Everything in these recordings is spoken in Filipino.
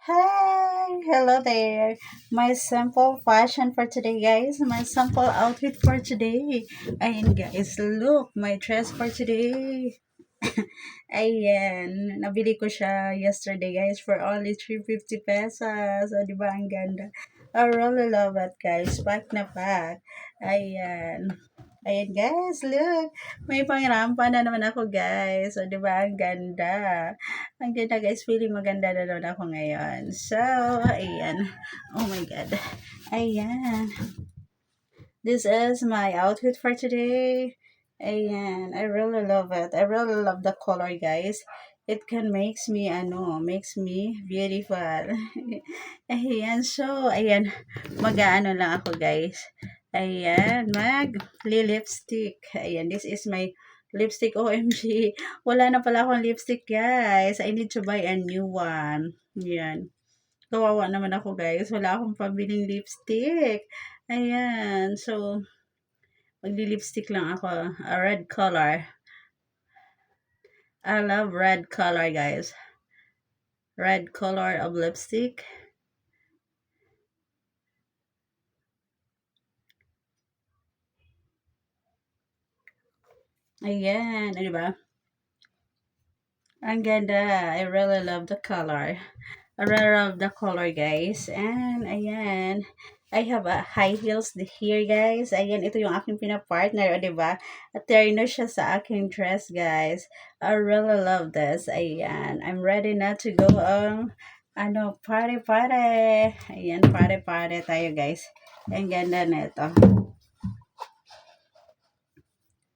Hi, hello there. My sample fashion for today, guys. My sample outfit for today. Ayan, guys, look, my dress for today. Ayan, nabili ko siya yesterday, guys, for only 350 pesos. O, di ba, ang ganda. I really love it, guys. Pack na pack. Ayan. Ayan, guys, look. May pangrampa na naman ako, guys. O, di ba, ang ganda. Ang ganda, guys. Feeling maganda na naman ako ngayon. So, ayan. Oh my God. Ayan. This is my outfit for today. Ayan. I really love it. I really love the color, guys. It can makes me beautiful. Ayan. So, ayan. Mag-ano lang ako, guys. Ayan. Mag-lipstick. Ayan. This is my lipstick. OMG. Wala na pala akong lipstick, guys. I need to buy a new one. Ayan. Kawawa naman ako, guys. Wala akong pabiling lipstick. Ayan. So, magli-lipstick lang ako. A red color. I love red color, guys. Red color of lipstick. Ayan. Ano ba? Ang ganda. I really love the color. I really love the color, guys. And, ayan. I have a high heels here, guys. Ayan, ito yung aking pinapartner, o, diba? At terno siya sa aking dress, guys. I really love this. Ayan. I'm ready na to go on, party. Ayan, party tayo, guys. Ang ganda na ito.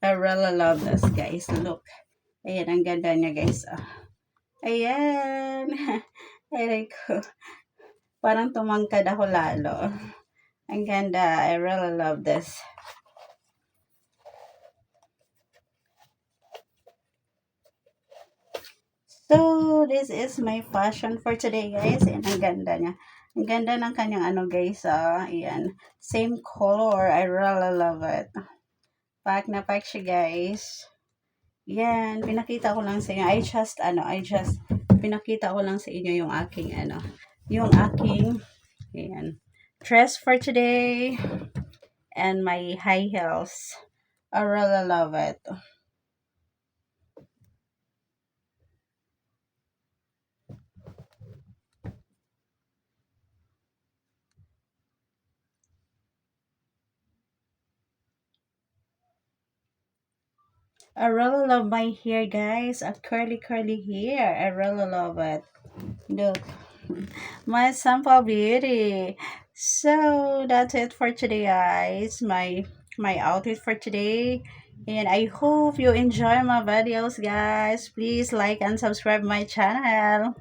I really love this, guys. Look. Ayan, ang ganda niya, guys. Oh. Ayan. Aray ko. Parang tumangkad ako lalo. Ang ganda. I really love this. So, this is my fashion for today, guys. And ang ganda niya. Ang ganda ng kanyang guys. Ayan. Same color. I really love it. Pack na pack siya, guys. Yan. Pinakita ko lang sa inyo. Pinakita ko lang sa inyo yung aking, ayan, dress for today. And my high heels. I really love it. I really love my hair, guys. A curly hair. I really love it. Look, my sample beauty. So that's it for today, guys. My outfit for today. And I hope you enjoy my videos, guys. Please like and subscribe my channel.